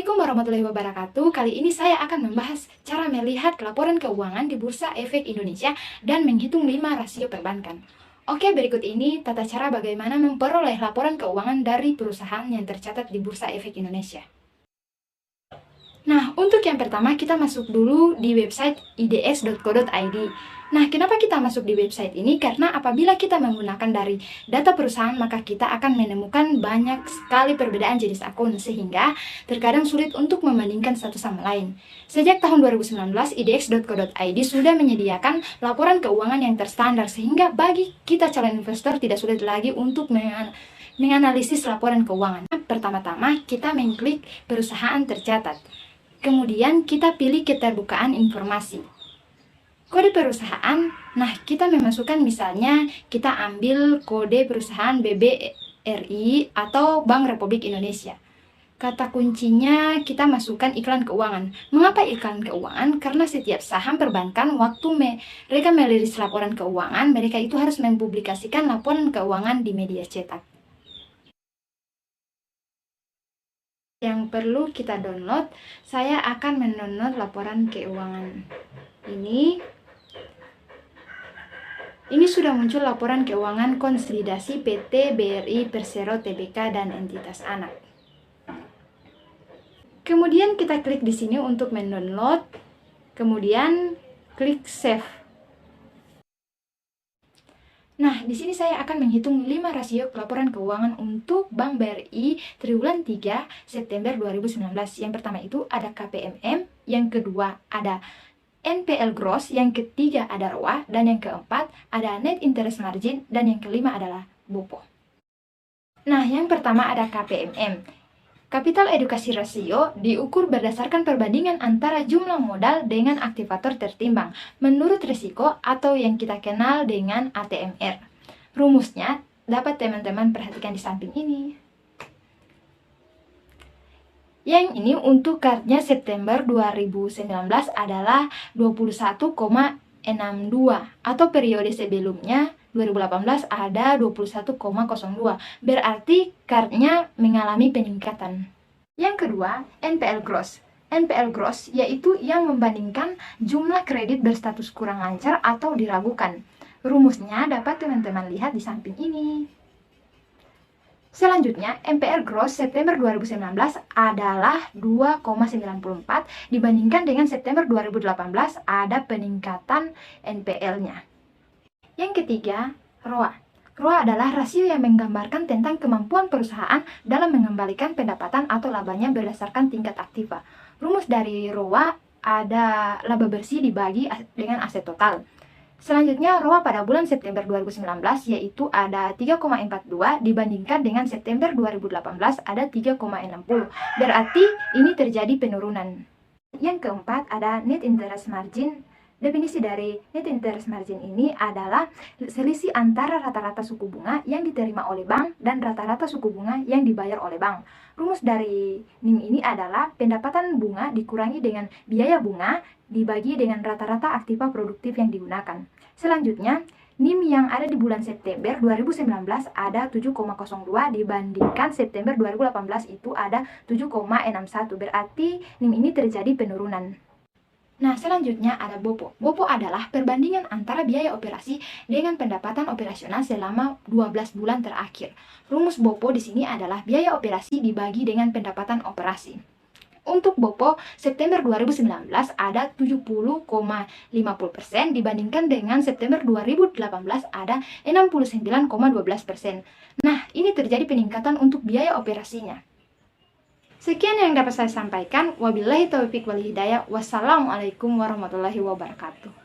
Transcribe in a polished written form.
Assalamualaikum warahmatullahi wabarakatuh. Kali ini saya akan membahas cara melihat laporan keuangan di Bursa Efek Indonesia dan menghitung 5 rasio perbankan. Oke, berikut ini tata cara bagaimana memperoleh laporan keuangan dari perusahaan yang tercatat di Bursa Efek Indonesia. Nah, untuk yang pertama kita masuk dulu di website ids.co.id. Nah, kenapa kita masuk di website ini? Karena apabila kita menggunakan dari data perusahaan, maka kita akan menemukan banyak sekali perbedaan jenis akun, sehingga terkadang sulit untuk membandingkan satu sama lain. Sejak tahun 2019, ids.co.id sudah menyediakan laporan keuangan yang terstandar, sehingga bagi kita calon investor tidak sulit lagi untuk menganalisis laporan keuangan. Pertama-tama, kita mengklik perusahaan tercatat. Kemudian kita pilih keterbukaan informasi. Kode perusahaan, nah kita memasukkan misalnya kita ambil kode perusahaan BBRI atau Bank Republik Indonesia. Kata kuncinya kita masukkan iklan keuangan. Mengapa iklan keuangan? Karena setiap saham perbankan waktu mereka merilis laporan keuangan, mereka itu harus mempublikasikan laporan keuangan di media cetak. Yang perlu kita download, saya akan mendownload laporan keuangan ini sudah muncul laporan keuangan konsolidasi PT BRI Persero Tbk dan entitas anak. Kemudian kita klik di sini untuk mendownload, kemudian klik save. Nah, di sini saya akan menghitung 5 rasio laporan keuangan untuk Bank BRI triwulan 3 September 2019. Yang pertama itu ada KPMM, yang kedua ada NPL gross, yang ketiga ada ROA, dan yang keempat ada net interest margin, dan yang kelima adalah BOPO. Nah, yang pertama ada KPMM. Capital Adequacy Ratio diukur berdasarkan perbandingan antara jumlah modal dengan aktivator tertimbang menurut risiko atau yang kita kenal dengan ATMR. Rumusnya dapat teman-teman perhatikan di samping ini. Yang ini untuk kartnya September 2019 adalah 21,62 atau periode sebelumnya 2018 ada 21,02. Berarti kartnya mengalami peningkatan. Yang kedua, NPL gross. NPL gross yaitu yang membandingkan jumlah kredit berstatus kurang lancar atau diragukan. Rumusnya dapat teman-teman lihat di samping ini. Selanjutnya, NPL gross September 2019 adalah 2,94 dibandingkan dengan September 2018 ada peningkatan NPL-nya. Yang ketiga, ROA. ROA adalah rasio yang menggambarkan tentang kemampuan perusahaan dalam mengembalikan pendapatan atau labanya berdasarkan tingkat aktiva. Rumus dari ROA ada laba bersih dibagi dengan aset total. Selanjutnya, ROA pada bulan September 2019 yaitu ada 3,42 dibandingkan dengan September 2018 ada 3,60. Berarti ini terjadi penurunan. Yang keempat ada net interest margin. Definisi dari net interest margin ini adalah selisih antara rata-rata suku bunga yang diterima oleh bank dan rata-rata suku bunga yang dibayar oleh bank. Rumus dari NIM ini adalah pendapatan bunga dikurangi dengan biaya bunga dibagi dengan rata-rata aktiva produktif yang digunakan. Selanjutnya, NIM yang ada di bulan September 2019 ada 7,02 dibandingkan September 2018 itu ada 7,61. Berarti NIM ini terjadi penurunan. Nah, selanjutnya ada BOPO. BOPO adalah perbandingan antara biaya operasi dengan pendapatan operasional selama 12 bulan terakhir. Rumus BOPO di sini adalah biaya operasi dibagi dengan pendapatan operasi. Untuk BOPO, September 2019 ada 70,50% dibandingkan dengan September 2018 ada 69,12%. Nah, ini terjadi peningkatan untuk biaya operasinya. Sekian yang dapat saya sampaikan. Wabillahi taufiq wal hidayah. Wassalamualaikum warahmatullahi wabarakatuh.